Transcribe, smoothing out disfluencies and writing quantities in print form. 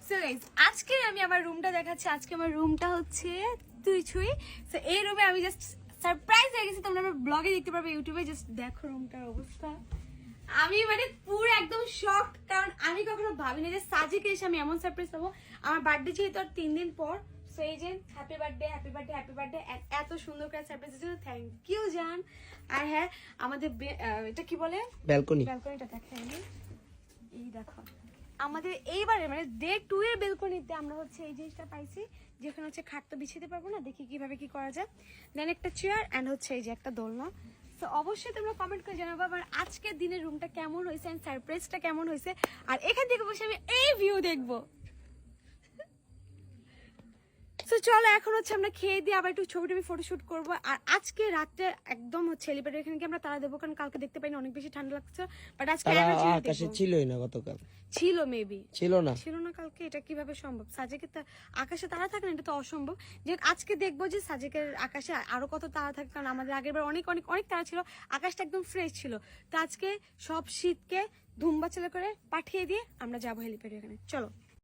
So guys আজকে আমি আমার রুমটা দেখাচ্ছি। আজকে আমার রুমটা হচ্ছে তুই ছুঁই। সো এই রুমে আমি জাস্ট সারপ্রাইজ হয়ে গেছি, তোমরা আমার ব্লগে দেখতে পারবে, ইউটিউবে। জাস্ট দেখো রুমটার অবস্থা। আমি মানে পুরো একদম শক, কারণ আমি কখনো ভাবিনি যে সাজিকে এসে আমি এমন সারপ্রাইজ পাবো। আমার বার্থডে যেহেতু আর 3 দিন পর, সো এই যে happy birthday happy birthday happy birthday, এত সুন্দর করে সারপ্রাইজের জন্য থ্যাংক ইউ জান। আর হ্যাঁ, আমাদের এটা কি বলে, ব্যালকনিটা দেখাইনি। এই দেখো আমাদের এইবারে মানে ডে 2 এর বেলকনিতে আমরা হচ্ছে এই জিনিসটা পাইছি, যেখানে হচ্ছে খাট তো বিছাতে পারবো না, দেখি কিভাবে কি করা যায়। দেন একটা চেয়ার এন্ড হচ্ছে এই যে একটা দোলনা। তো অবশ্যই তোমরা কমেন্ট করে জানাবো আমার আজকের দিনের রুমটা কেমন হয়েছে এন্ড সারপ্রাইজটা কেমন হয়েছে। আর এখান থেকে বসে আমি এই ভিউ দেখবো। তো চলো এখন হচ্ছে আমরা খেয়ে দিয়ে আবার একটু ছবি টবি ফটোশুট করবো। আর আজকে রাতে একদম হচ্ছে এলিভেটর এখানে আমরা তারা দেবো, কারণ কালকে দেখতে পাইনি, অনেক বেশি ঠান্ডা লাগছে। বাট আজকে আকাশে ছিলই না, গতকাল ছিল, মেবি ছিল না কালকে। এটা কিভাবে সম্ভব? সাজেকে আকাশে তারা থাকে না, এটা তো অসম্ভব। যে আজকে দেখবো যে সাজেকের আকাশে আরো কত তারা থাকে, কারণ আমাদের আগের বার অনেক অনেক অনেক তারা ছিল, আকাশটা একদম ফ্রেশ ছিল। তো আজকে সব শীতকে ধুমবাচালা করে পাঠিয়ে দিয়ে আমরা যাবো হেলিপ্যাড এখানে। চলো।